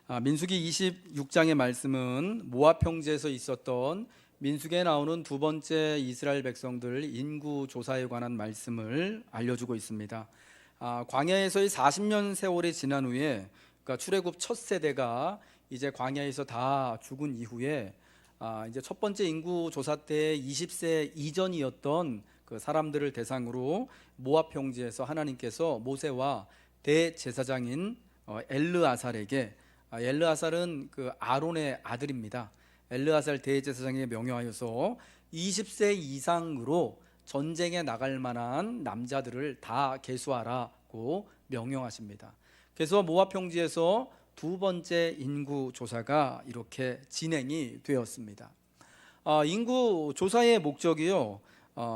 민수기 26장의 말씀은 모압 평지에서 있었던 민수기에 나오는 두 번째 이스라엘 백성들 인구 조사에 관한 말씀을 알려주고 있습니다. 광야에서의 40년 세월이 지난 후에, 그러니까 출애굽 첫 세대가 이제 광야에서 다 죽은 이후에 이제 첫 번째 인구 조사 때 20세 이전이었던 그 사람들을 대상으로 모압 평지에서 하나님께서 모세와 대제사장인 엘르아살에게, 엘르아살은 그 아론의 아들입니다. 엘르아살 대제사장에게 명령하여서 20세 이상으로 전쟁에 나갈 만한 남자들을 다 계수하라고 명령하십니다. 그래서 모압 평지에서 두 번째 인구 조사가 이렇게 진행이 되었습니다. 인구 조사의 목적이요,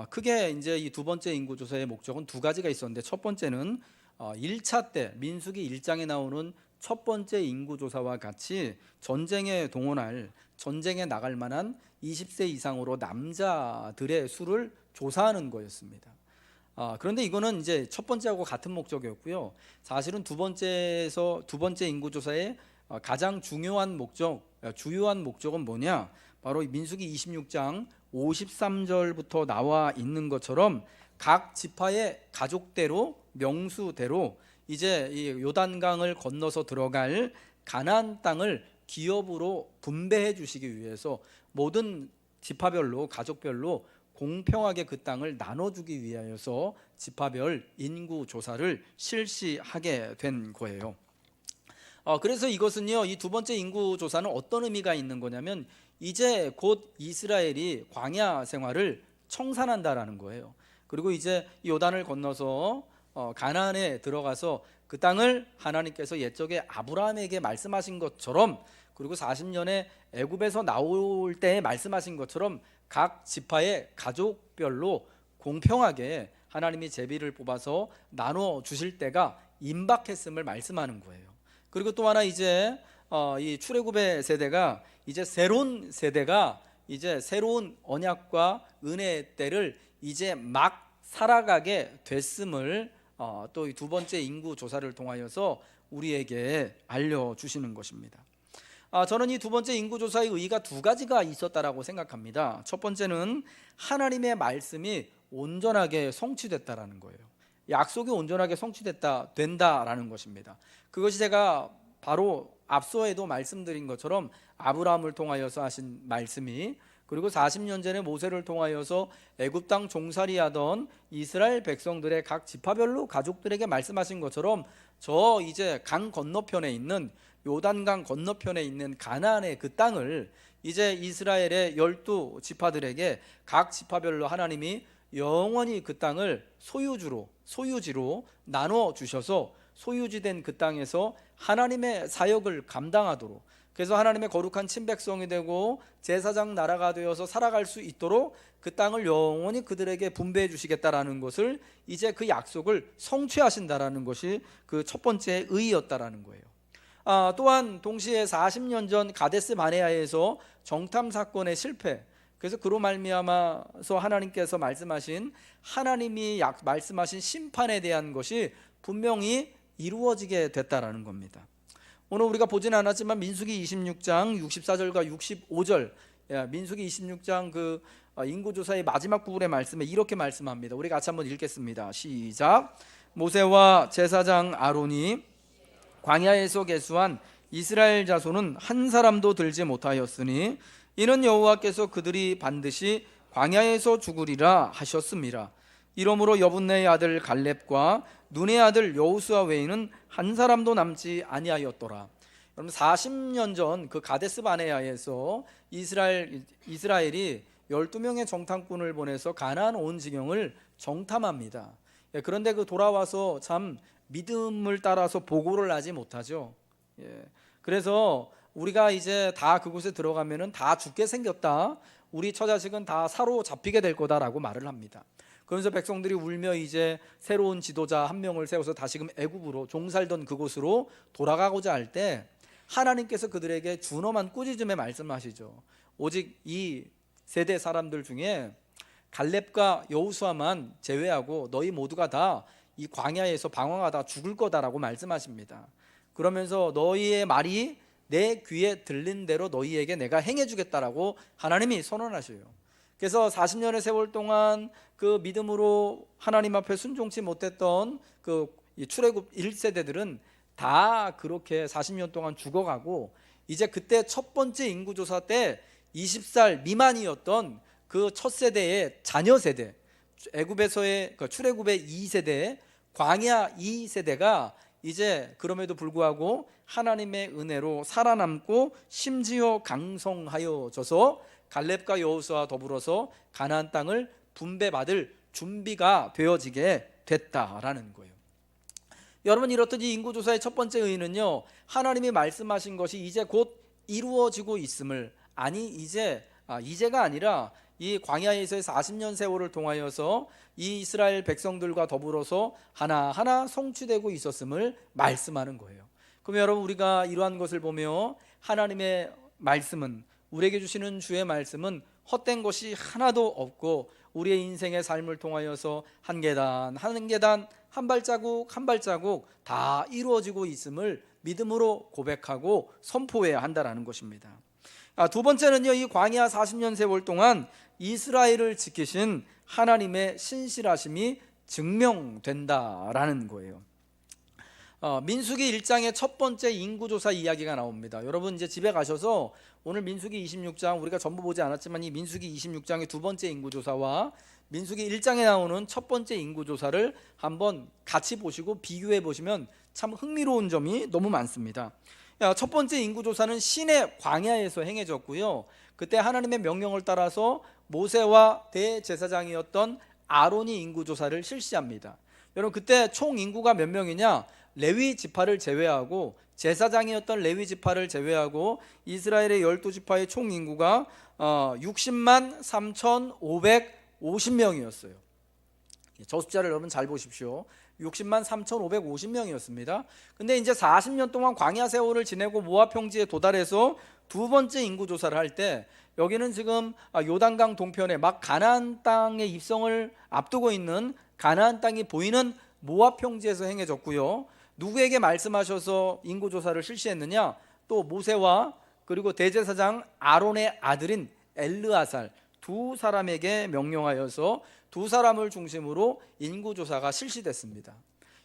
크게 이제 이 두 번째 인구 조사의 목적은 두 가지가 있었는데, 첫 번째는 1차 때 민수기 1장에 나오는 첫 번째 인구조사와 같이 전쟁에 동원할, 전쟁에 나갈 만한 20세 이상으로 남자들의 수를 조사하는 거였습니다. 그런데 이거는 이제 첫 번째하고 같은 목적이었고요. 사실은 두 번째 인구조사의 가장 중요한 목적, 주요한 목적은 뭐냐? 바로 민수기 26장 53절부터 나와 있는 것처럼 각 지파의 가족대로, 명수대로 이제 이 요단강을 건너서 들어갈 가나안 땅을 기업으로 분배해 주시기 위해서 모든 지파별로, 가족별로 공평하게 그 땅을 나눠주기 위하여서 지파별 인구 조사를 실시하게 된 거예요. 그래서 이것은요, 이 두 번째 인구 조사는 어떤 의미가 있는 거냐면, 이제 곧 이스라엘이 광야 생활을 청산한다라는 거예요. 그리고 이제 요단을 건너서 가나안에 들어가서 그 땅을 하나님께서 옛적에 아브라함에게 말씀하신 것처럼, 그리고 40년에 애굽에서 나올 때 말씀하신 것처럼 각 지파의 가족별로 공평하게 하나님이 제비를 뽑아서 나눠 주실 때가 임박했음을 말씀하는 거예요. 그리고 또 하나, 이제 이 출애굽의 세대가 이제 새로운 세대가 이제 새로운 언약과 은혜의 때를 이제 막 살아가게 됐음을 또 이 두 번째 인구 조사를 통하여서 우리에게 알려주시는 것입니다. 저는 이 두 번째 인구 조사의 의의가 두 가지가 있었다라고 생각합니다. 첫 번째는 하나님의 말씀이 온전하게 성취됐다라는 거예요. 약속이 온전하게 된다라는 것입니다. 그것이 제가 바로 앞서에도 말씀드린 것처럼 아브라함을 통하여서 하신 말씀이, 그리고 40년 전에 모세를 통하여서 애굽 땅 종살이하던 이스라엘 백성들의 각 지파별로 가족들에게 말씀하신 것처럼 저 이제 강 건너편에 있는, 요단강 건너편에 있는 가나안의 그 땅을 이제 이스라엘의 12지파들에게 각 지파별로 하나님이 영원히 그 땅을 소유지로 나눠 주셔서 소유지된 그 땅에서 하나님의 사역을 감당하도록, 그래서 하나님의 거룩한 친백성이 되고 제사장 나라가 되어서 살아갈 수 있도록 그 땅을 영원히 그들에게 분배해 주시겠다라는 것을, 이제 그 약속을 성취하신다라는 것이 그 첫 번째 의의였다라는 거예요. 또한 동시에 40년 전 가데스 바네아에서 정탐 사건의 실패, 그래서 그로 말미암아서 하나님께서 말씀하신, 하나님이 말씀하신 심판에 대한 것이 분명히 이루어지게 됐다라는 겁니다. 오늘 우리가 보지는 않았지만 민수기 26장 64절과 65절, 민수기 26장 그 인구조사의 마지막 부분의 말씀에 이렇게 말씀합니다. 우리 같이 한번 읽겠습니다. 시작. 모세와 제사장 아론이 광야에서 계수한 이스라엘 자손은 한 사람도 들지 못하였으니 이는 여호와께서 그들이 반드시 광야에서 죽으리라 하셨습니다. 이러므로 여분네의 아들 갈렙과 눈의 아들 여호수아 외에는 한 사람도 남지 아니하였더라. 여러분, 40년 전 그 가데스 바네아에서 이스라엘이 12명의 정탐꾼을 보내서 가나안 온 지경을 정탐합니다. 그런데 그 돌아와서 참 믿음을 따라서 보고를 하지 못하죠. 그래서 우리가 이제 다 그곳에 들어가면은 다 죽게 생겼다, 우리 처자식은 다 사로잡히게 될 거다라고 말을 합니다. 그러면서 백성들이 울며 이제 새로운 지도자 한 명을 세워서 다시금 애굽으로, 종살던 그곳으로 돌아가고자 할 때 하나님께서 그들에게 준엄한 꾸짖음에 말씀하시죠. 오직 이 세대 사람들 중에 갈렙과 여호수아만 제외하고 너희 모두가 다 이 광야에서 방황하다 죽을 거다라고 말씀하십니다. 그러면서 너희의 말이 내 귀에 들린 대로 너희에게 내가 행해주겠다라고 하나님이 선언하셔요. 그래서 40년의 세월 동안 그 믿음으로 하나님 앞에 순종치 못했던 그 출애굽 1세대들은 다 그렇게 40년 동안 죽어가고, 이제 그때 첫 번째 인구조사 때 20살 미만이었던 그 첫 세대의 자녀 세대, 애굽에서의 출애굽의 2세대, 광야 2세대가 이제 그럼에도 불구하고 하나님의 은혜로 살아남고 심지어 강성하여져서 갈렙과 여호수아와 더불어서 가나안 땅을 분배받을 준비가 되어지게 됐다라는 거예요. 여러분, 이렇듯 이 인구조사의 첫 번째 의의는요, 하나님이 말씀하신 것이 이제 곧 이루어지고 있음을, 아니 이제가 아니라 이 광야에서의 40년 세월을 통하여서 이 이스라엘 백성들과 더불어서 하나하나 성취되고 있었음을 말씀하는 거예요. 그럼 여러분, 우리가 이러한 것을 보며 하나님의 말씀은, 우리에게 주시는 주의 말씀은 헛된 것이 하나도 없고 우리의 인생의 삶을 통하여서 한 계단 한 계단, 한 발자국 한 발자국 다 이루어지고 있음을 믿음으로 고백하고 선포해야 한다는 것입니다. 두 번째는요, 이 광야 40년 세월 동안 이스라엘을 지키신 하나님의 신실하심이 증명된다라는 거예요. 민수기 1장의 첫 번째 인구조사 이야기가 나옵니다. 여러분, 이제 집에 가셔서 오늘 민수기 26장, 우리가 전부 보지 않았지만 이 민수기 26장의 두 번째 인구조사와 민수기 1장에 나오는 첫 번째 인구조사를 한번 같이 보시고 비교해 보시면 참 흥미로운 점이 너무 많습니다. 첫 번째 인구조사는 신의 광야에서 행해졌고요, 그때 하나님의 명령을 따라서 모세와 대제사장이었던 아론이 인구조사를 실시합니다. 여러분, 그때 총 인구가 몇 명이냐? 레위 지파를 제외하고, 제사장이었던 레위 지파를 제외하고 이스라엘의 12지파의 총 인구가 60만 3,550명이었어요. 저 숫자를 여러분 잘 보십시오. 60만 3,550명이었습니다. 근데 이제 40년 동안 광야 세월을 지내고 모압 평지에 도달해서 두 번째 인구 조사를 할 때, 여기는 지금 요단강 동편에 막 가나안 땅의 입성을 앞두고 있는 가나안 땅이 보이는 모압 평지에서 행해졌고요. 누구에게 말씀하셔서 인구 조사를 실시했느냐? 또 모세와 그리고 대제사장 아론의 아들인 엘르아살 두 사람에게 명령하여서 두 사람을 중심으로 인구조사가 실시됐습니다.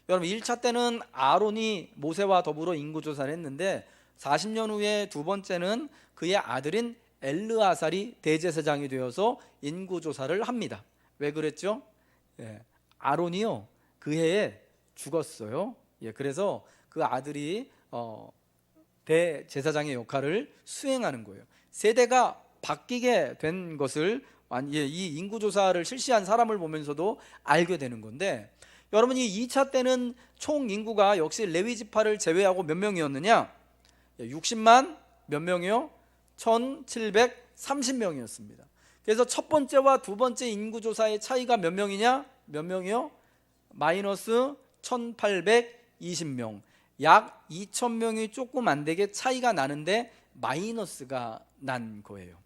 여러분, 1차 때는 아론이 모세와 더불어 인구조사를 했는데 40년 후에 두 번째는 그의 아들인 엘르아살이 대제사장이 되어서 인구조사를 합니다. 왜 그랬죠? 아론이요, 그 해에 죽었어요. 그래서 그 아들이 대제사장의 역할을 수행하는 거예요. 세대가 바뀌게 된 것을 이 인구조사를 실시한 사람을 보면서도 알게 되는 건데, 여러분, 이 2차 때는 총 인구가 역시 레위 지파를 제외하고 몇 명이었느냐? 60만 몇 명이요? 1,730명이었습니다. 그래서 첫 번째와 두 번째 인구조사의 차이가 몇 명이냐? 몇 명이요? 마이너스 1,820명, 약 2,000명이 조금 안 되게 차이가 나는데 마이너스가 난 거예요.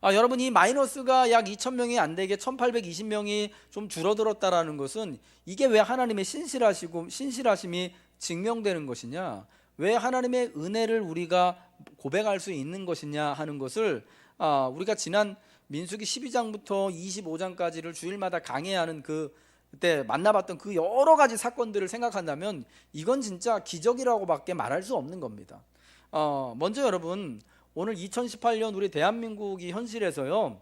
여러분, 이 마이너스가 약 2,000명이 안 되게 1,820명이 좀 줄어들었다라는 것은, 이게 왜 하나님의 신실하심이 증명되는 것이냐, 왜 하나님의 은혜를 우리가 고백할 수 있는 것이냐 하는 것을 우리가 지난 민수기 12장부터 25장까지를 주일마다 강해하는 그때 만나봤던 그 여러 가지 사건들을 생각한다면 이건 진짜 기적이라고밖에 말할 수 없는 겁니다. 먼저 여러분, 오늘 2018년 우리 대한민국이 현실에서요,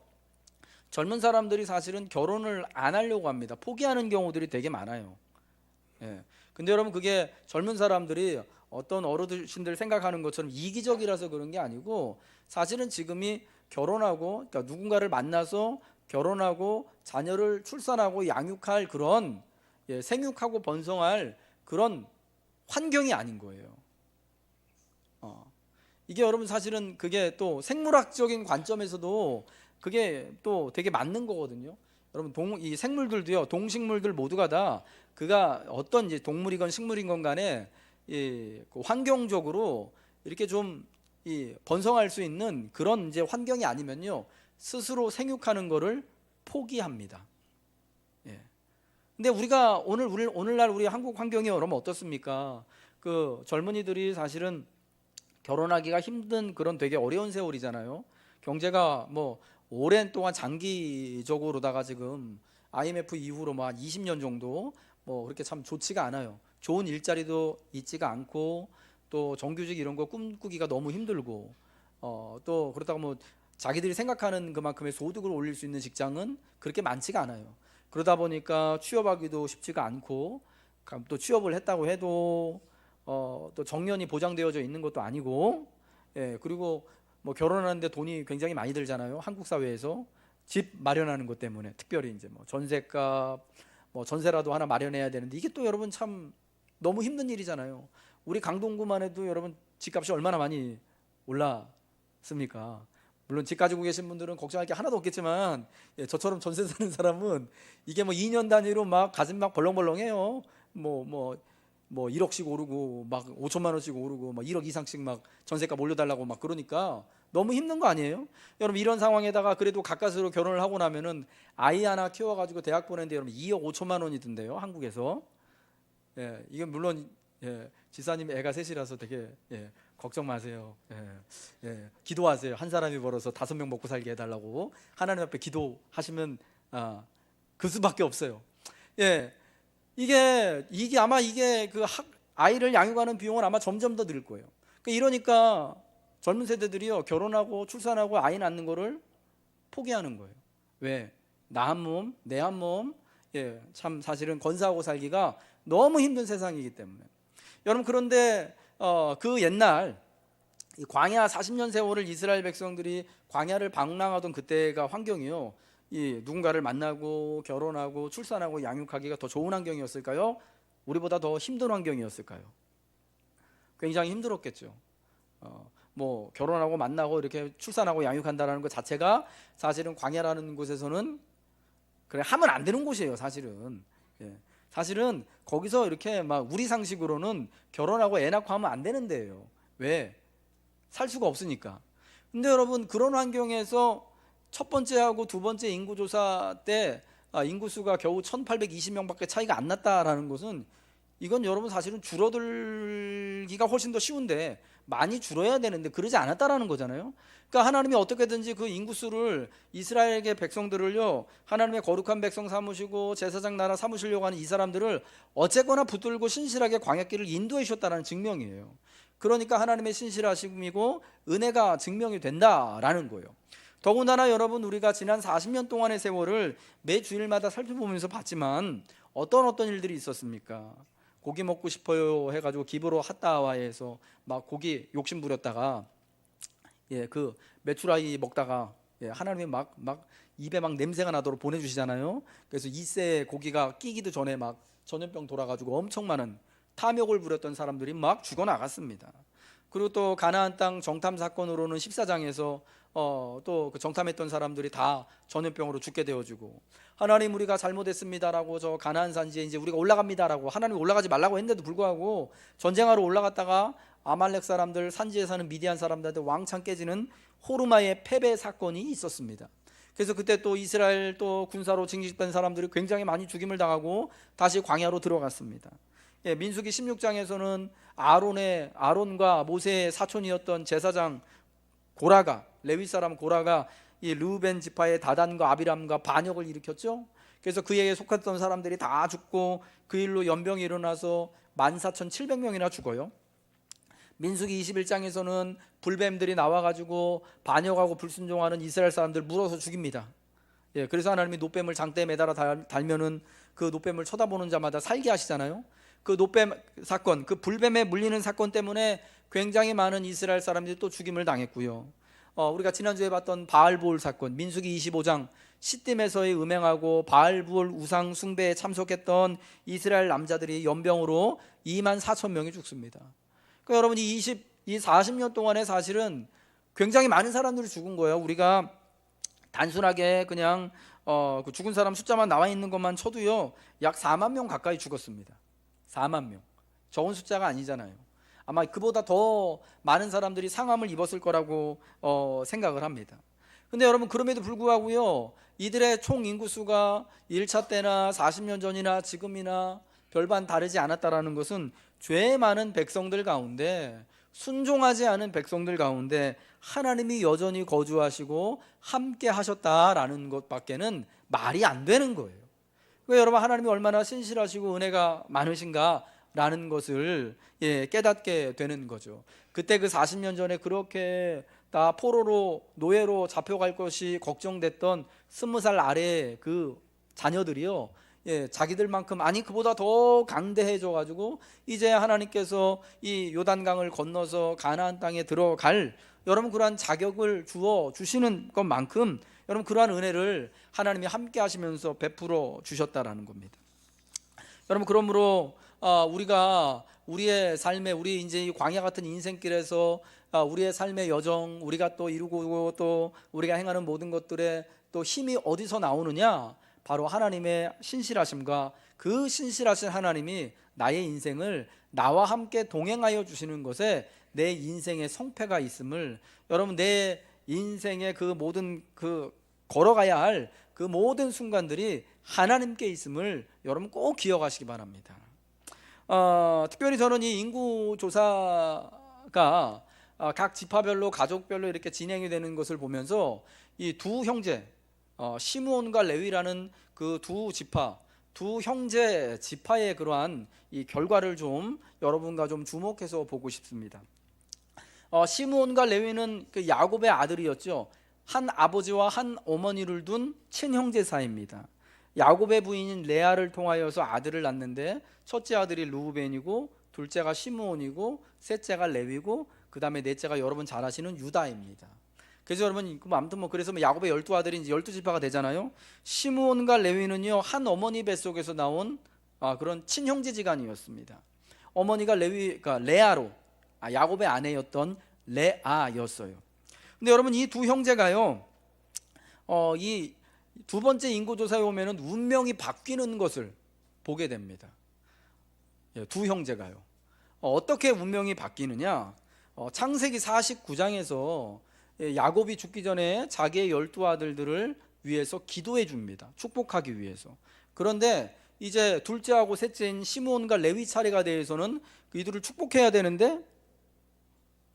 젊은 사람들이 사실은 결혼을 안 하려고 합니다. 포기하는 경우들이 되게 많아요. 근데 여러분, 그게 젊은 사람들이 어떤 어르신들 생각하는 것처럼 이기적이라서 그런 게 아니고, 사실은 지금이 결혼하고, 그러니까 누군가를 만나서 결혼하고 자녀를 출산하고 양육할 그런 생육하고 번성할 그런 환경이 아닌 거예요. 이게 여러분, 사실은 그게 또 생물학적인 관점에서도 그게 또 되게 맞는 거거든요. 여러분, 이 생물들도요, 동식물들 모두가 다 그가 어떤 이제 동물이건 식물이건 간에 그 환경적으로 이렇게 좀 번성할 수 있는 그런 이제 환경이 아니면요, 스스로 생육하는 거를 포기합니다. 근데 우리가 오늘날 우리 한국 환경이 여러분 어떻습니까? 그 젊은이들이 사실은 결혼하기가 힘든 그런 되게 어려운 세월이잖아요. 경제가 뭐 오랜 동안 장기적으로다가 지금 IMF 이후로 뭐 한 20년 정도 뭐 그렇게 참 좋지가 않아요. 좋은 일자리도 있지가 않고 또 정규직 이런 거 꿈꾸기가 너무 힘들고 또 그렇다고 뭐 자기들이 생각하는 그만큼의 소득을 올릴 수 있는 직장은 그렇게 많지가 않아요. 그러다 보니까 취업하기도 쉽지가 않고 또 취업을 했다고 해도 또 정년이 보장되어져 있는 것도 아니고 그리고 뭐 결혼하는데 돈이 굉장히 많이 들잖아요. 한국 사회에서 집 마련하는 것 때문에 특별히 이제 뭐 전세값 뭐 전세라도 하나 마련해야 되는데 이게 또 여러분 참 너무 힘든 일이잖아요. 우리 강동구만 해도 여러분 집값이 얼마나 많이 올랐습니까? 물론 집 가지고 계신 분들은 걱정할 게 하나도 없겠지만 저처럼 전세 사는 사람은 이게 뭐 2년 단위로 막 가슴 막 벌렁벌렁해요. 뭐 1억씩 오르고 막 5천만 원씩 오르고 막 1억 이상씩 막 전세값 올려달라고 막 그러니까 너무 힘든 거 아니에요? 여러분 이런 상황에다가 그래도 가까스로 결혼을 하고 나면은 아이 하나 키워가지고 대학 보내는데 여러분 2억 5천만 원이 든대요 한국에서. 이게 물론 지사님 애가 셋이라서 되게 걱정 마세요. 기도하세요. 한 사람이 벌어서 5명 먹고 살게 해달라고 하나님 앞에 기도하시면 그 수밖에 없어요. 이게 아마 이게 그 아이를 양육하는 비용은 아마 점점 더 늘 거예요. 이러니까 젊은 세대들이요 결혼하고 출산하고 아이 낳는 거를 포기하는 거예요. 왜? 나 한 몸, 내 한 몸. 참 사실은 건사하고 살기가 너무 힘든 세상이기 때문에. 여러분 그런데 그 옛날 이 광야 40년 세월을 이스라엘 백성들이 광야를 방랑하던 그때가 환경이요. 이 누군가를 만나고 결혼하고 출산하고 양육하기가 더 좋은 환경이었을까요? 우리보다 더 힘든 환경이었을까요? 굉장히 힘들었겠죠. 뭐 결혼하고 만나고 이렇게 출산하고 양육한다는 것 자체가 사실은 광야라는 곳에서는 그래 하면 안 되는 곳이에요. 사실은 거기서 이렇게 막 우리 상식으로는 결혼하고 애 낳고 하면 안 되는 데예요. 왜? 살 수가 없으니까. 근데 여러분 그런 환경에서 첫 번째하고 두 번째 인구조사 때 인구수가 겨우 1820명밖에 차이가 안 났다라는 것은 이건 여러분 사실은 줄어들기가 훨씬 더 쉬운데 많이 줄어야 되는데 그러지 않았다라는 거잖아요. 그러니까 하나님이 어떻게든지 그 인구수를 이스라엘의 백성들을요 하나님의 거룩한 백성 삼으시고 제사장 나라 삼으시려고 하는 이 사람들을 어쨌거나 붙들고 신실하게 광야길을 인도해 주셨다는 증명이에요. 그러니까 하나님의 신실하심이고 은혜가 증명이 된다라는 거예요. 더군다나 여러분 우리가 지난 40년 동안의 세월을 매 주일마다 살펴보면서 봤지만 어떤 일들이 있었습니까? 고기 먹고 싶어요 해가지고 기브로 핫다와에서 막 고기 욕심 부렸다가 그 메추라기 먹다가 하나님이 막 입에 막 냄새가 나도록 보내주시잖아요. 그래서 이세 고기가 끼기도 전에 막 전염병 돌아가지고 엄청 많은 탐욕을 부렸던 사람들이 막 죽어나갔습니다. 그리고 또 가나안 땅 정탐 사건으로는 14장에서 또 그 정탐했던 사람들이 다 전염병으로 죽게 되어지고 하나님 우리가 잘못했습니다라고 저 가나안 산지에 이제 우리가 올라갑니다라고 하나님 올라가지 말라고 했는데도 불구하고 전쟁하러 올라갔다가 아말렉 사람들 산지에 사는 미디안 사람들한테 왕창 깨지는 호르마의 패배 사건이 있었습니다. 그래서 그때 또 이스라엘 또 군사로 징집된 사람들이 굉장히 많이 죽임을 당하고 다시 광야로 들어갔습니다. 민수기 16장에서는 아론과 모세의 사촌이었던 제사장 고라가 레위 사람 고라가 이 르우벤 지파의 다단과 아비람과 반역을 일으켰죠. 그래서 그에게 속했던 사람들이 다 죽고 그 일로 연병이 일어나서 14,700명이나 죽어요. 민수기 21장에서는 불뱀들이 나와가지고 반역하고 불순종하는 이스라엘 사람들 물어서 죽입니다. 그래서 하나님이 노뱀을 장대에 매달아 달면은 그 노뱀을 쳐다보는 자마다 살게 하시잖아요. 그 노뱀 사건, 그 불뱀에 물리는 사건 때문에 굉장히 많은 이스라엘 사람들이 또 죽임을 당했고요. 우리가 지난주에 봤던 바알부올 사건, 민수기 25장 시딤에서의 음행하고 바알부올 우상 숭배에 참석했던 이스라엘 남자들이 연병으로 24,000명이 죽습니다. 그러니까 여러분 이 40년 동안에 사실은 굉장히 많은 사람들이 죽은 거예요. 우리가 단순하게 그냥 그 죽은 사람 숫자만 나와 있는 것만 쳐도요 약 4만 명 가까이 죽었습니다. 4만 명. 적은 숫자가 아니잖아요. 아마 그보다 더 많은 사람들이 상함을 입었을 거라고 생각을 합니다. 근데 여러분 그럼에도 불구하고요 이들의 총 인구수가 1차 때나 40년 전이나 지금이나 별반 다르지 않았다라는 것은 죄 많은 백성들 가운데 순종하지 않은 백성들 가운데 하나님이 여전히 거주하시고 함께 하셨다라는 것밖에는 말이 안 되는 거예요. 그러니까 여러분, 하나님이 얼마나 신실하시고 은혜가 많으신가라는 것을 깨닫게 되는 거죠. 그때 그 40년 전에 그렇게 다 포로로 노예로 잡혀갈 것이 걱정됐던 20살 아래 그 자녀들이요, 자기들만큼 아니 그보다 더 강대해져 가지고 이제 하나님께서 이 요단강을 건너서 가나안 땅에 들어갈 여러분 그러한 자격을 주어 주시는 것만큼 여러분 그러한 은혜를 하나님이 함께 하시면서 베풀어 주셨다라는 겁니다. 여러분, 그러므로 우리가 우리의 삶에, 우리 이제 이 광야 같은 인생길에서 우리의 삶의 여정, 우리가 또 이루고 또 우리가 행하는 모든 것들에 또 힘이 어디서 나오느냐? 바로 하나님의 신실하심과 그 신실하신 하나님이 나의 인생을 나와 함께 동행하여 주시는 것에 내 인생의 성패가 있음을, 여러분 내 인생의 그 모든 그 걸어가야 할 그 모든 순간들이 하나님께 있음을 여러분 꼭 기억하시기 바랍니다. 특별히 저는 이 인구조사가 각 지파별로 가족별로 이렇게 진행이 되는 것을 보면서 이 두 형제 시므온과 레위라는 그 두 형제 지파의 그러한 이 결과를 좀 여러분과 좀 주목해서 보고 싶습니다. 시므온과 레위는 그 야곱의 아들이었죠. 한 아버지와 한 어머니를 둔 친형제 사이입니다. 야곱의 부인인 레아를 통하여서 아들을 낳는데 첫째 아들이 르우벤이고 둘째가 시므온이고 셋째가 레위고 그 다음에 넷째가 여러분 잘 아시는 유다입니다. 그래서 여러분 아무튼 그래서 야곱의 12아들이 이제 12지파가 되잖아요. 시므온과 레위는요 한 어머니 뱃속에서 나온 그런 친형제지간이었습니다. 어머니가 그러니까 레아로 야곱의 아내였던 레아였어요. 근데 여러분 이 두 형제가요 이 두 번째 인구조사에 오면은 운명이 바뀌는 것을 보게 됩니다. 두 형제가요 어떻게 운명이 바뀌느냐? 창세기 49장에서 야곱이 죽기 전에 자기의 12아들들을 위해서 기도해 줍니다. 축복하기 위해서. 그런데 이제 둘째하고 셋째인 시므온과 레위 차례가 되어서는 이들을 축복해야 되는데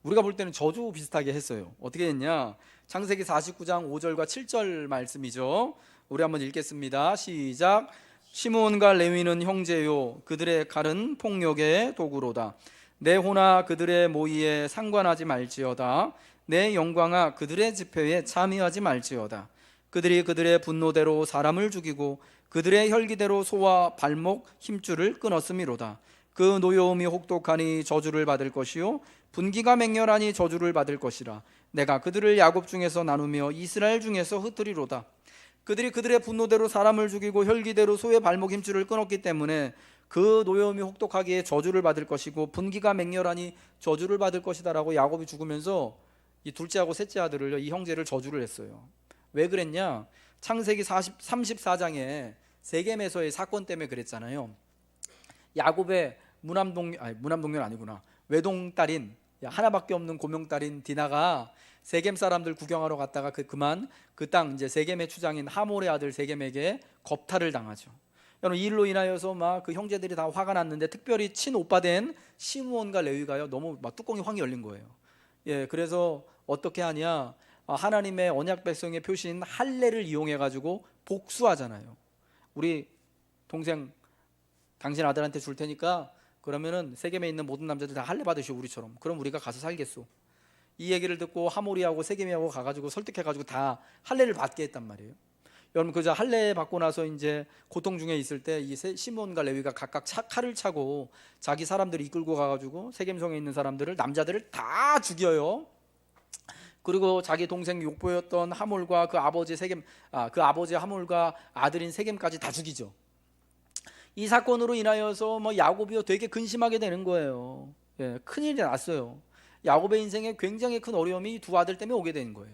우리가 볼 때는 저주 비슷하게 했어요. 어떻게 했냐? 창세기 49장 5절과 7절 말씀이죠. 우리 한번 읽겠습니다. 시작. 시므온과 레위는 형제요 그들의 칼은 폭력의 도구로다. 내 호나 그들의 모의에 상관하지 말지어다. 내 영광아 그들의 집회에 참여하지 말지어다. 그들이 그들의 분노대로 사람을 죽이고 그들의 혈기대로 소와 발목 힘줄을 끊었음이로다. 그 노여움이 혹독하니 저주를 받을 것이요 분기가 맹렬하니 저주를 받을 것이라. 내가 그들을 야곱 중에서 나누며 이스라엘 중에서 흩으리로다. 그들이 그들의 분노대로 사람을 죽이고 혈기대로 소의 발목 힘줄을 끊었기 때문에 그 노여움이 혹독하기에 저주를 받을 것이고 분기가 맹렬하니 저주를 받을 것이다라고 야곱이 죽으면서 이 둘째하고 셋째 아들을 이 형제를 저주를 했어요. 왜 그랬냐? 창세기 34장에 세겜에서의 사건 때문에 그랬잖아요. 야곱의 무남동녀 아니구나. 외동딸인 하나밖에 없는 고명딸인 디나가 세겜 사람들 구경하러 갔다가 그만 그 땅 이제 세겜의 추장인 하몰의 아들 세겜에게 겁탈을 당하죠. 여러분 이 일로 인하여서 막 그 형제들이 다 화가 났는데 특별히 친오빠 된 시므온과 레위가요 너무 막 뚜껑이 확 열린 거예요. 그래서 어떻게 하냐? 하나님의 언약 백성의 표시인 할례를 이용해 가지고 복수하잖아요. 우리 동생 당신 아들한테 줄 테니까 그러면은 세겜에 있는 모든 남자들 다 할례 받으시오 우리처럼. 그럼 우리가 가서 살겠소. 이 얘기를 듣고 하모리하고 세겜이하고 가가지고 설득해가지고 다 할례를 받게 했단 말이에요. 여러분 그저 할례 받고 나서 이제 고통 중에 있을 때 이 시므온과 레위가 각각 칼을 차고 자기 사람들을 이끌고 가가지고 세겜성에 있는 사람들을 남자들을 다 죽여요. 그리고 자기 동생 욕보였던 하몰과 그 아버지 그 아버지 하몰과 아들인 세겜까지 다 죽이죠. 이 사건으로 인하여서 야곱이요 되게 근심하게 되는 거예요. 큰일이 났어요. 야곱의 인생에 굉장히 큰 어려움이 두 아들 때문에 오게 된 거예요.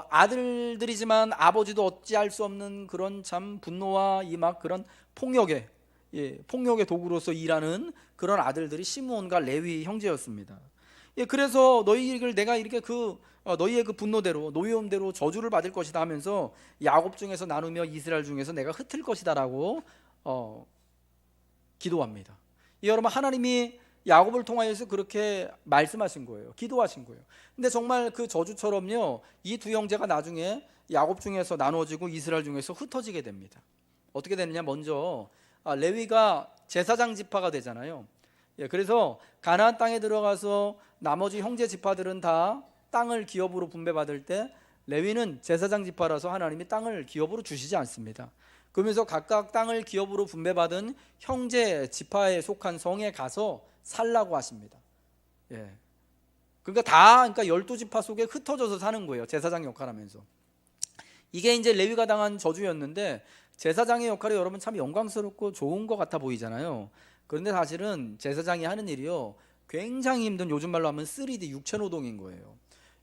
아들들이지만 아버지도 어찌할 수 없는 그런 참 분노와 이 막 그런 폭력의 도구로서 일하는 그런 아들들이 시므온과 레위 형제였습니다. 그래서 너희를 내가 이렇게 너희의 그 분노대로 노여움대로 저주를 받을 것이다 하면서 야곱 중에서 나누며 이스라엘 중에서 내가 흩을 것이다라고 기도합니다. 여러분 하나님이 야곱을 통하여서 그렇게 말씀하신 거예요. 기도하신 거예요. 근데 정말 그 저주처럼요, 이 두 형제가 나중에 야곱 중에서 나눠지고 이스라엘 중에서 흩어지게 됩니다. 어떻게 되느냐? 먼저 레위가 제사장 지파가 되잖아요. 그래서 가나안 땅에 들어가서 나머지 형제 지파들은 다 땅을 기업으로 분배받을 때 레위는 제사장 지파라서 하나님이 땅을 기업으로 주시지 않습니다. 그러면서 각각 땅을 기업으로 분배받은 형제 지파에 속한 성에 가서 살라고 하십니다. 그러니까 12지파 속에 흩어져서 사는 거예요. 제사장 역할하면서. 이게 이제 레위가 당한 저주였는데, 제사장의 역할이 여러분 참 영광스럽고 좋은 것 같아 보이잖아요. 그런데 사실은 제사장이 하는 일이요, 굉장히 힘든, 요즘 말로 하면 3D 육체노동인 거예요.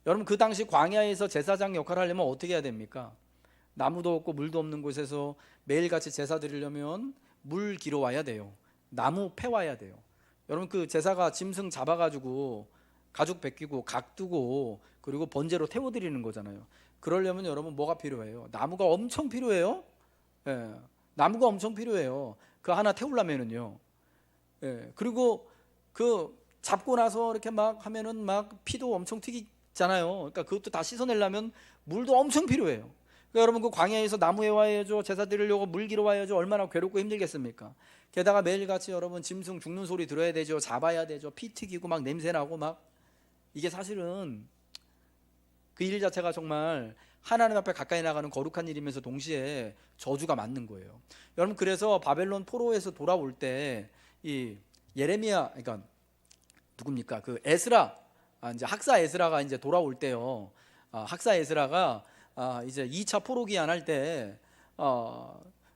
여러분 그 당시 광야에서 제사장 역할을 하려면 어떻게 해야 됩니까? 나무도 없고 물도 없는 곳에서 매일같이 제사 드리려면 물 기러 와야 돼요. 나무 패 와야 돼요. 여러분 그 제사가 짐승 잡아가지고 가죽 벗기고 각 두고 그리고 번제로 태워드리는 거잖아요. 그러려면 여러분 뭐가 필요해요? 나무가 엄청 필요해요. 나무가 엄청 필요해요. 그 하나 태우려면은요. 그리고 그 잡고 나서 이렇게 막 하면은 막 피도 엄청 튀기잖아요. 그러니까 그것도 다 씻어내려면 물도 엄청 필요해요. 그러니까 여러분 그 광야에서 나무 해와야죠, 제사 드리려고 물 기러 와야죠. 얼마나 괴롭고 힘들겠습니까? 게다가 매일같이 여러분 짐승 죽는 소리 들어야 되죠. 잡아야 되죠. 피 튀기고 막 냄새나고 막, 이게 사실은 그 일 자체가 정말 하나님 앞에 가까이 나가는 거룩한 일이면서 동시에 저주가 맞는 거예요. 여러분 그래서 바벨론 포로에서 돌아올 때 이 예레미야, 그러니까 누굽니까? 그 에스라, 이제 학사 에스라가 이제 돌아올 때요. 학사 에스라가 이제 2차 포로 기한할 때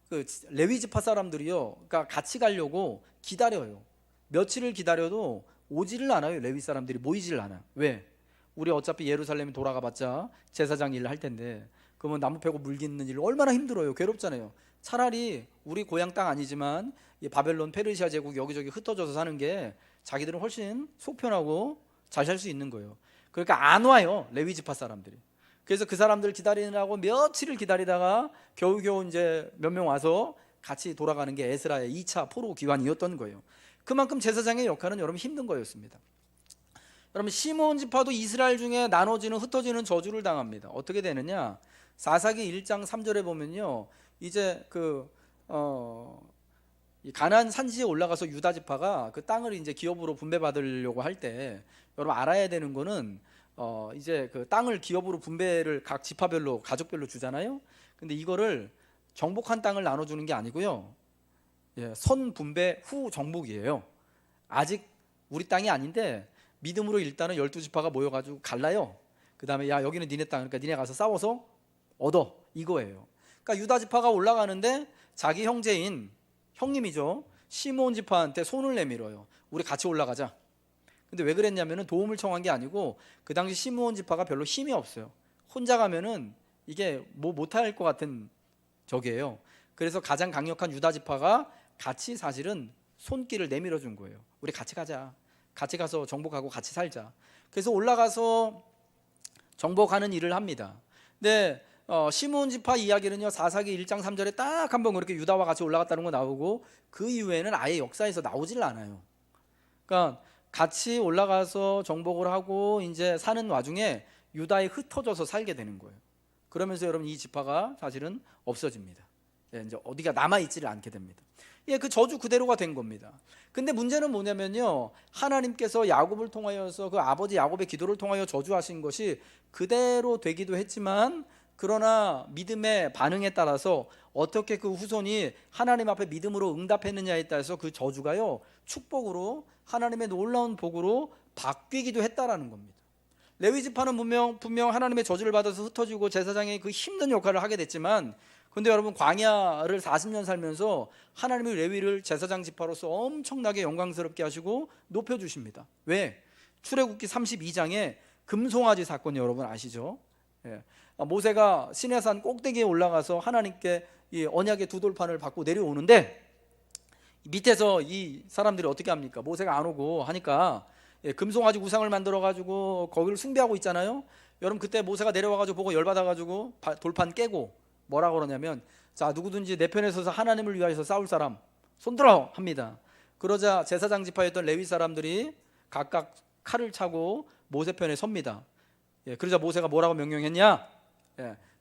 그 레위 지파 사람들이요, 그러니까 같이 가려고 기다려요. 며칠을 기다려도 오지를 않아요. 레위 사람들이 모이지를 않아. 왜? 우리 어차피 예루살렘에 돌아가봤자 제사장 일을 할 텐데, 그러면 나무 패고 물 깃는 일 얼마나 힘들어요. 괴롭잖아요. 차라리 우리 고향 땅 아니지만 이 바벨론 페르시아 제국 여기저기 흩어져서 사는 게 자기들은 훨씬 속 편하고 잘 살 수 있는 거예요. 그러니까 안 와요, 레위 지파 사람들이. 그래서 그 사람들 기다리느라고 며칠을 기다리다가 겨우겨우 이제 몇 명 와서 같이 돌아가는 게 에스라의 2차 포로 기환이었던 거예요. 그만큼 제사장의 역할은 여러분 힘든 거였습니다. 여러분 시므온 지파도 이스라엘 중에 나눠지는, 흩어지는 저주를 당합니다. 어떻게 되느냐? 사사기 1장 3절에 보면요, 이제 이 가나안 산지에 올라가서 유다 지파가 그 땅을 이제 기업으로 분배받으려고 할 때, 여러분 알아야 되는 거는 이제 그 땅을 기업으로 분배를 각 지파별로, 가족별로 주잖아요. 근데 이거를 정복한 땅을 나눠주는 게 아니고요, 선 분배 후 정복이에요. 아직 우리 땅이 아닌데 믿음으로 일단은 12지파가 모여가지고 갈라요. 그 다음에 야, 여기는 니네 땅, 그러니까 니네 가서 싸워서 얻어, 이거예요. 그러니까 유다 지파가 올라가는데 자기 형제인, 형님이죠, 시므온 지파한테 손을 내밀어요. 우리 같이 올라가자. 근데 왜 그랬냐면은 도움을 청한 게 아니고, 그 당시 시므온 지파가 별로 힘이 없어요. 혼자 가면은 이게 뭐 못할 것 같은 적이에요. 그래서 가장 강력한 유다 지파가 같이 사실은 손길을 내밀어 준 거예요. 우리 같이 가자. 같이 가서 정복하고 같이 살자. 그래서 올라가서 정복하는 일을 합니다. 근데 시므온 지파 이야기는요, 사사기 1장 3절에 딱 한번 그렇게 유다와 같이 올라갔다는 거 나오고, 그 이후에는 아예 역사에서 나오질 않아요. 그러니까 같이 올라가서 정복을 하고 이제 사는 와중에 유다에 흩어져서 살게 되는 거예요. 그러면서 여러분 이 지파가 사실은 없어집니다. 이제 어디가 남아있지를 않게 됩니다. 그 저주 그대로가 된 겁니다. 근데 문제는 뭐냐면요, 하나님께서 야곱을 통하여서 그 아버지 야곱의 기도를 통하여 저주하신 것이 그대로 되기도 했지만, 그러나 믿음의 반응에 따라서 어떻게 그 후손이 하나님 앞에 믿음으로 응답했느냐에 따라서 그 저주가요, 축복으로, 하나님의 놀라운 복으로 바뀌기도 했다라는 겁니다. 레위 지파는 분명 하나님의 저주를 받아서 흩어지고 제사장의 그 힘든 역할을 하게 됐지만, 근데 여러분 광야를 40년 살면서 하나님의 레위를 제사장 지파로서 엄청나게 영광스럽게 하시고 높여주십니다. 왜? 출애굽기 32장에 금송아지 사건 여러분 아시죠? 모세가 시내산 꼭대기에 올라가서 하나님께 이 언약의 두 돌판을 받고 내려오는데, 밑에서 이 사람들이 어떻게 합니까? 모세가 안 오고 하니까 금송아지 우상을 만들어 가지고 거기를 숭배하고 있잖아요. 여러분 그때 모세가 내려와 가지고 보고 열받아 가지고 돌판 깨고 뭐라 그러냐면, 자, 누구든지 내 편에 서서 하나님을 위하여서 싸울 사람 손들어 합니다. 그러자 제사장 지파였던 레위 사람들이 각각 칼을 차고 모세 편에 섭니다. 그러자 모세가 뭐라고 명령했냐?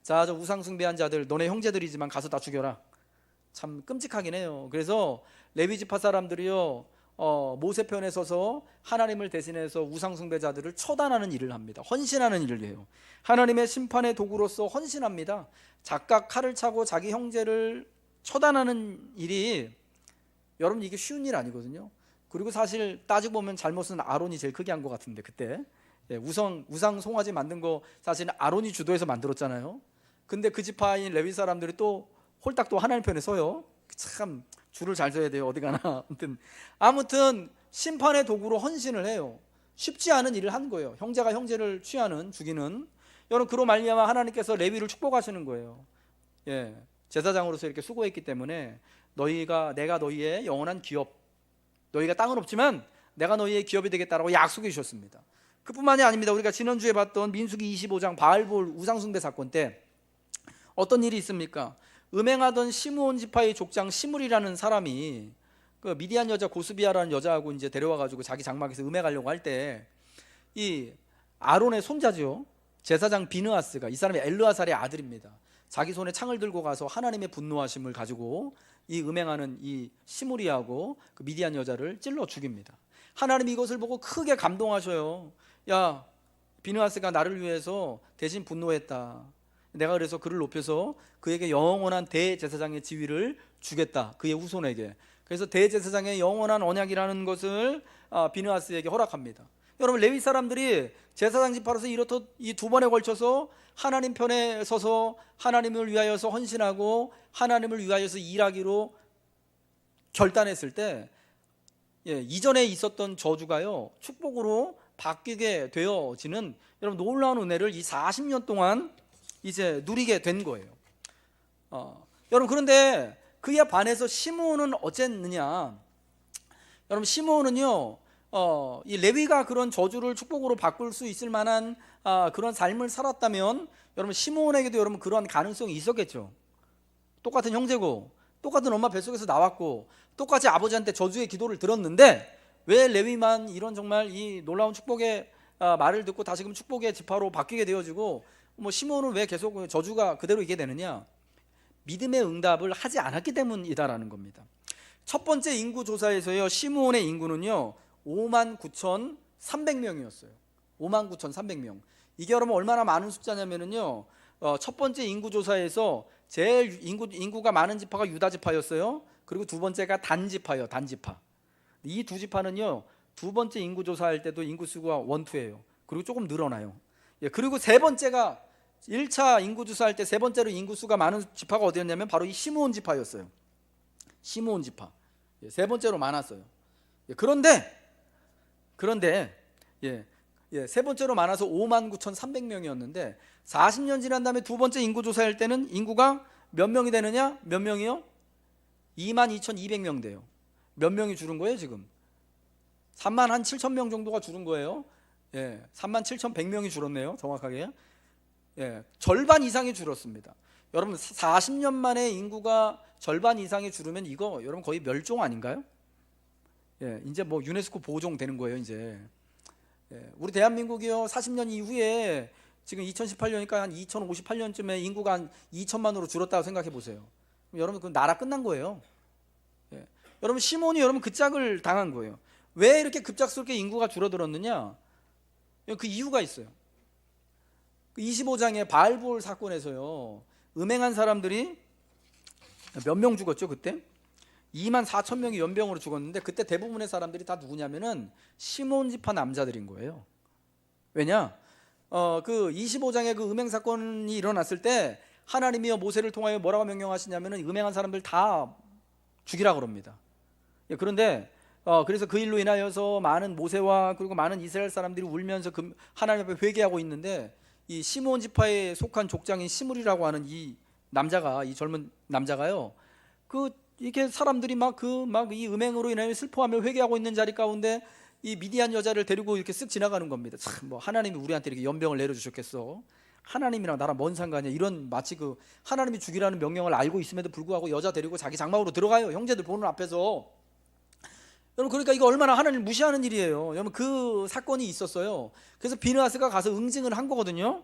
자, 저 우상 숭배한 자들, 너네 형제들이지만 가서 다 죽여라. 참 끔찍하긴 해요. 그래서 레위 지파 사람들이요, 모세 편에 서서 하나님을 대신해서 우상 숭배자들을 처단하는 일을 합니다. 헌신하는 일을 해요. 하나님의 심판의 도구로서 헌신합니다. 각각 칼을 차고 자기 형제를 처단하는 일이, 여러분, 이게 쉬운 일 아니거든요. 그리고 사실 따지고 보면 잘못은 아론이 제일 크게 한 것 같은데, 그때 우상 송아지 만든 거 사실은 아론이 주도해서 만들었잖아요. 근데 그 지파인 레위 사람들이 또 홀딱 또 하나님 편에 서요. 참 줄을 잘 서야 돼요, 어디 가나. 아무튼 심판의 도구로 헌신을 해요. 쉽지 않은 일을 한 거예요. 형제가 형제를 취하는, 죽이는. 여러분, 그로 말미암아 하나님께서 레위를 축복하시는 거예요. 제사장으로서 이렇게 수고했기 때문에 내가 너희의 영원한 기업, 너희가 땅은 없지만 내가 너희의 기업이 되겠다라고 약속해 주셨습니다. 그뿐만이 아닙니다. 우리가 지난주에 봤던 민수기 25장 바알볼 우상숭배 사건 때 어떤 일이 있습니까? 음행하던 시므온 지파의 족장 시므리라는 사람이 그 미디안 여자 고스비아라는 여자하고 이제 데려와 가지고 자기 장막에서 음행하려고 할 때 이 아론의 손자죠, 제사장 비느하스가, 이 사람이 엘르아살의 아들입니다. 자기 손에 창을 들고 가서 하나님의 분노하심을 가지고 이 음행하는 이 시므리하고 그 미디안 여자를 찔러 죽입니다. 하나님이 이것을 보고 크게 감동하셔요. 야, 비느하스가 나를 위해서 대신 분노했다. 내가 그래서 그를 높여서 그에게 영원한 대제사장의 지위를 주겠다, 그의 후손에게. 그래서 대제사장의 영원한 언약이라는 것을 비느하스에게 허락합니다. 여러분, 레위 사람들이 제사장 지파로서 이렇듯 이 두 번에 걸쳐서 하나님 편에 서서 하나님을 위하여서 헌신하고 하나님을 위하여서 일하기로 결단했을 때 이전에 있었던 저주가요, 축복으로 바뀌게 되어지는, 여러분, 놀라운 은혜를 이 40년 동안 이제 누리게 된 거예요. 여러분, 그런데 그에 반해서 시므온은 어쨌느냐? 여러분, 시므온은요, 이 레위가 그런 저주를 축복으로 바꿀 수 있을 만한 그런 삶을 살았다면 여러분, 시므온에게도 여러분 그런 가능성이 있었겠죠. 똑같은 형제고 똑같은 엄마 뱃속에서 나왔고 똑같이 아버지한테 저주의 기도를 들었는데 왜 레위만 이런 정말 이 놀라운 축복의 말을 듣고 다시금 축복의 지파로 바뀌게 되어지고, 시므온은 왜 계속 저주가 그대로 있게 되느냐? 믿음의 응답을 하지 않았기 때문이다라는 겁니다. 첫 번째 인구 조사에서요, 시므온의 인구는요 59,300명이었어요. 59,300명. 이게 여러분 얼마나 많은 숫자냐면요, 첫 번째 인구 조사에서 제일 인구가 많은 지파가 유다 지파였어요. 그리고 두 번째가 단 지파예요. 단 지파. 이 두 지파는요, 두 번째 인구 조사할 때도 인구수가 1, 2예요. 그리고 조금 늘어나요. 그리고 세 번째가 1차 인구 조사할 때 세 번째로 인구수가 많은 지파가 어디였냐면 바로 이 시므온 지파였어요. 시므온 지파. 세 번째로 많았어요. 그런데 세 번째로 많아서 59,300명이었는데 40년 지난 다음에 두 번째 인구 조사할 때는 인구가 몇 명이 되느냐? 몇 명이요? 22,200명 돼요. 몇 명이 줄은 거예요 지금? 37,000명 정도가 줄은 거예요. 37,100명이 줄었네요, 정확하게. 절반 이상이 줄었습니다. 여러분, 40년 만에 인구가 절반 이상이 줄으면 이거 여러분 거의 멸종 아닌가요? 이제 뭐 유네스코 보호종 되는 거예요 이제. 우리 대한민국이요 40년 이후에 지금 2018년이니까 한 2058년쯤에 인구가 한 2천만으로 줄었다고 생각해 보세요. 여러분, 그 나라 끝난 거예요. 여러분, 시몬이 여러분 그 짝을 당한 거예요. 왜 이렇게 급작스럽게 인구가 줄어들었느냐? 그 이유가 있어요. 그 25장의 바알볼 사건에서요, 음행한 사람들이 몇 명 죽었죠 그때? 24,000명이 연병으로 죽었는데 그때 대부분의 사람들이 다 누구냐면은 시몬 지파 남자들인 거예요. 왜냐? 그 25장의 그 음행 사건이 일어났을 때 하나님이여 모세를 통하여 뭐라고 명령하시냐면은 음행한 사람들 다 죽이라 그럽니다. 그런데 그래서 그 일로 인하여서 많은 모세와 그리고 많은 이스라엘 사람들이 울면서 하나님 앞에 회개하고 있는데 이 시므온 지파에 속한 족장인 시므리라고 하는 이 남자가, 이 젊은 남자가요, 이렇게 사람들이 막 이 음행으로 인하여 슬퍼하며 회개하고 있는 자리 가운데 이 미디안 여자를 데리고 이렇게 쓱 지나가는 겁니다. 참, 뭐 하나님이 우리한테 이렇게 연병을 내려주셨겠어? 하나님이랑 나랑 뭔 상관이야? 이런, 마치 그 하나님이 죽이라는 명령을 알고 있음에도 불구하고 여자 데리고 자기 장막으로 들어가요. 형제들 보는 앞에서. 여러분, 그러니까 이거 얼마나 하나님을 무시하는 일이에요. 여러분, 그 사건이 있었어요. 그래서 비느하스가 가서 응징을 한 거거든요.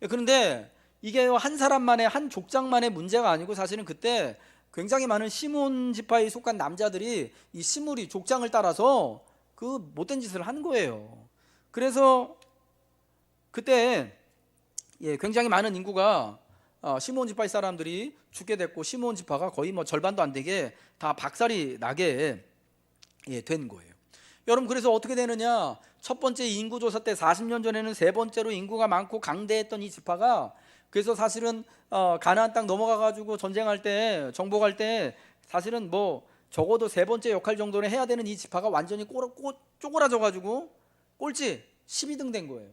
그런데 이게 한 사람만의, 한 족장만의 문제가 아니고 사실은 그때 굉장히 많은 시몬 지파에 속한 남자들이 이 시므리 족장을 따라서 그 못된 짓을 한 거예요. 그래서 그때 굉장히 많은 인구가 시몬 지파의 사람들이 죽게 됐고, 시몬 지파가 거의 뭐 절반도 안 되게 다 박살이 나게 된 거예요. 여러분, 그래서 어떻게 되느냐? 첫 번째 인구조사 때 40년 전에는 세 번째로 인구가 많고 강대했던 이 지파가, 그래서 사실은 가나안 땅 넘어가 가지고 전쟁할 때, 정복할 때 사실은 뭐 적어도 세 번째 역할 정도는 해야 되는 이 지파가 완전히 쪼그라져 가지고 꼴찌 12등 된 거예요.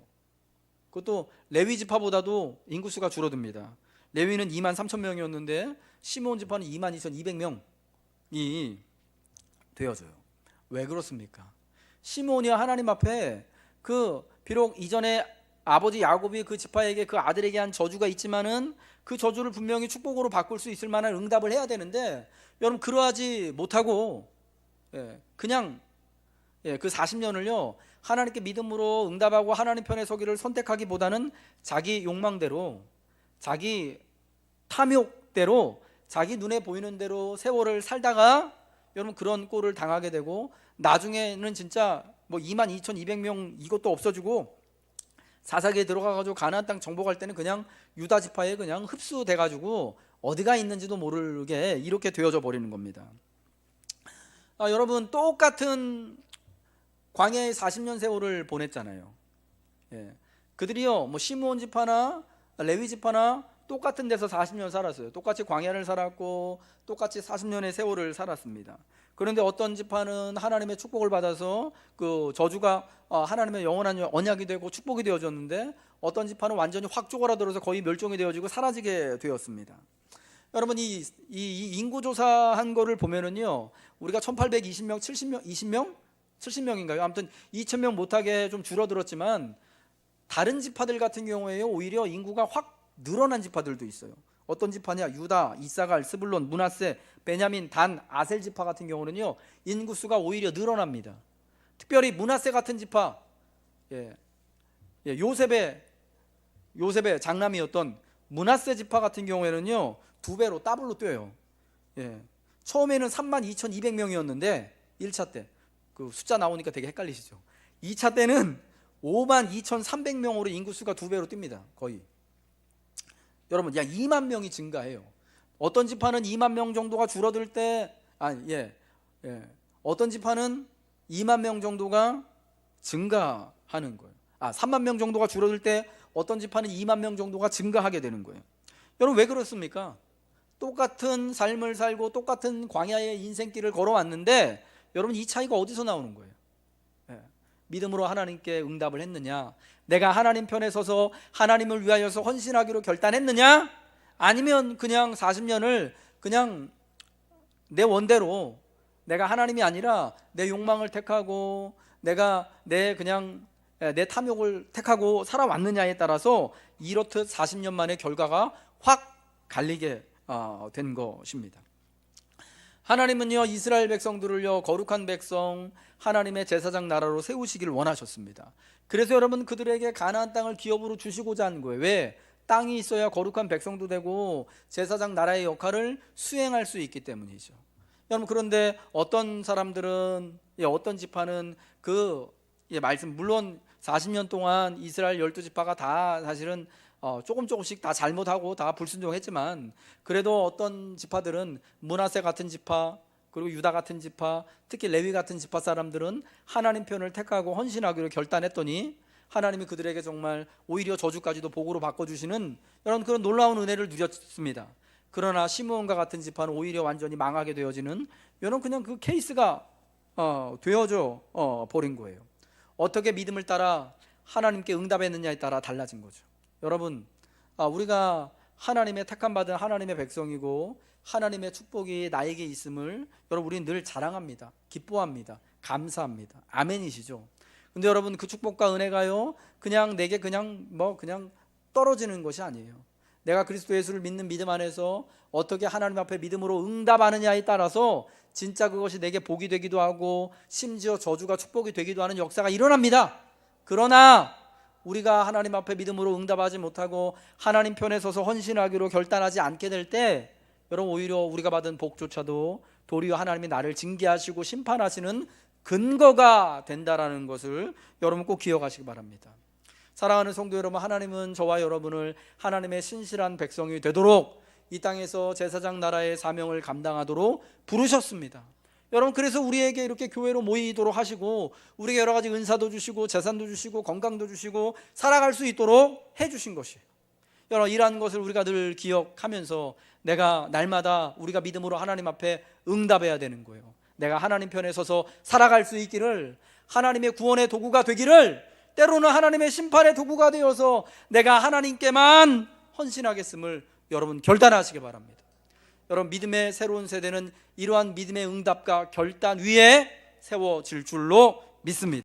그것도 레위 지파보다도 인구수가 줄어듭니다. 레위는 2만 3천 명이었는데 시몬 지파는 2만 2,200명이 되어져요. 왜 그렇습니까? 시몬이 하나님 앞에 비록 이전에 아버지 야곱이 그 지파에게, 그 아들에게 한 저주가 있지만은 그 저주를 분명히 축복으로 바꿀 수 있을 만한 응답을 해야 되는데, 여러분 그러하지 못하고 그냥 그 40년을요 하나님께 믿음으로 응답하고 하나님 편에 서기를 선택하기보다는 자기 욕망대로, 자기 탐욕대로, 자기 눈에 보이는 대로 세월을 살다가 여러분 그런 꼴을 당하게 되고, 나중에는 진짜 뭐 22,200명 이것도 없어지고 사사기에 들어가가지고 가나안 땅 정복할 때는 그냥 유다 지파에 그냥 흡수돼가지고 어디가 있는지도 모르게 이렇게 되어져 버리는 겁니다. 여러분, 똑같은 광야의 40년 세월을 보냈잖아요. 그들이요 뭐 시므온 지파나 레위 지파나 똑같은 데서 40년 살았어요. 똑같이 광야를 살았고 똑같이 40년의 세월을 살았습니다. 그런데 어떤 지파는 하나님의 축복을 받아서 그 저주가 하나님의 영원한 언약이 되고 축복이 되어졌는데, 어떤 지파는 완전히 확 쪼그라들어서 거의 멸종이 되어지고 사라지게 되었습니다. 여러분, 이 인구조사한 거를 보면은요 우리가 1820명, 70명, 20명? 70명인가요? 아무튼 2000명 못하게 좀 줄어들었지만, 다른 지파들 같은 경우에요 오히려 인구가 확 늘어난 지파들도 있어요. 어떤 지파냐? 유다, 이사갈, 스불론, 므낫세, 베냐민, 단, 아셀 지파 같은 경우는요 인구수가 오히려 늘어납니다. 특별히 므낫세 같은 지파, 요셉의 장남이었던 므낫세 지파 같은 경우에는요 2배로 더블로 뛰어요. 처음에는 32,200명이었는데 1차 때 그 숫자 나오니까 되게 헷갈리시죠? 2차 때는 52,300명으로 인구수가 2배로 뜁니다. 거의. 여러분, 약 2만 명이 증가해요. 어떤 지파는 2만 명 정도가 줄어들 때, 어떤 지파는 2만 명 정도가 증가하는 거예요. 3만 명 정도가 줄어들 때 어떤 지파는 2만 명 정도가 증가하게 되는 거예요. 여러분, 왜 그렇습니까? 똑같은 삶을 살고 똑같은 광야의 인생길을 걸어왔는데, 여러분 이 차이가 어디서 나오는 거예요? 믿음으로 하나님께 응답을 했느냐? 내가 하나님 편에 서서 하나님을 위하여서 헌신하기로 결단했느냐? 아니면 그냥 40년을 그냥 내 원대로, 내가 하나님이 아니라 내 욕망을 택하고 내가 내 탐욕을 택하고 살아왔느냐에 따라서 이렇듯 40년 만에 결과가 확 갈리게 된 것입니다. 하나님은요 이스라엘 백성들을요 거룩한 백성, 하나님의 제사장 나라로 세우시기를 원하셨습니다. 그래서 여러분 그들에게 가나안 땅을 기업으로 주시고자 한 거예요. 왜? 땅이 있어야 거룩한 백성도 되고 제사장 나라의 역할을 수행할 수 있기 때문이죠. 여러분, 그런데 어떤 사람들은, 어떤 지파는 말씀, 물론 40년 동안 이스라엘 12지파가 다 사실은 조금씩 다 잘못하고 다 불순종했지만, 그래도 어떤 지파들은 므낫세 같은 지파, 그리고 유다 같은 지파, 특히 레위 같은 지파 사람들은 하나님 편을 택하고 헌신하기로 결단했더니 하나님이 그들에게 정말 오히려 저주까지도 복으로 바꿔주시는 여러분 그런 놀라운 은혜를 누렸습니다. 그러나 시므온과 같은 지파는 오히려 완전히 망하게 되어지는 이런 그냥 그 케이스가 되어져 버린 거예요. 어떻게 믿음을 따라 하나님께 응답했느냐에 따라 달라진 거죠. 여러분, 우리가 하나님의 택함받은 하나님의 백성이고 하나님의 축복이 나에게 있음을 여러분 우리는 늘 자랑합니다. 기뻐합니다. 감사합니다. 아멘이시죠? 근데 여러분 그 축복과 은혜가요 그냥 내게 그냥 떨어지는 것이 아니에요. 내가 그리스도 예수를 믿는 믿음 안에서 어떻게 하나님 앞에 믿음으로 응답하느냐에 따라서 진짜 그것이 내게 복이 되기도 하고 심지어 저주가 축복이 되기도 하는 역사가 일어납니다. 그러나 우리가 하나님 앞에 믿음으로 응답하지 못하고 하나님 편에 서서 헌신하기로 결단하지 않게 될 때 여러분 오히려 우리가 받은 복조차도 도리어 하나님이 나를 징계하시고 심판하시는 근거가 된다라는 것을 여러분 꼭 기억하시기 바랍니다. 사랑하는 성도 여러분, 하나님은 저와 여러분을 하나님의 신실한 백성이 되도록 이 땅에서 제사장 나라의 사명을 감당하도록 부르셨습니다. 여러분, 그래서 우리에게 이렇게 교회로 모이도록 하시고 우리에게 여러 가지 은사도 주시고 재산도 주시고 건강도 주시고 살아갈 수 있도록 해주신 것이에요. 여러분, 이러한 것을 우리가 늘 기억하면서 내가 날마다 우리가 믿음으로 하나님 앞에 응답해야 되는 거예요. 내가 하나님 편에 서서 살아갈 수 있기를, 하나님의 구원의 도구가 되기를, 때로는 하나님의 심판의 도구가 되어서 내가 하나님께만 헌신하겠음을 여러분 결단하시기 바랍니다. 여러분, 믿음의 새로운 세대는 이러한 믿음의 응답과 결단 위에 세워질 줄로 믿습니다.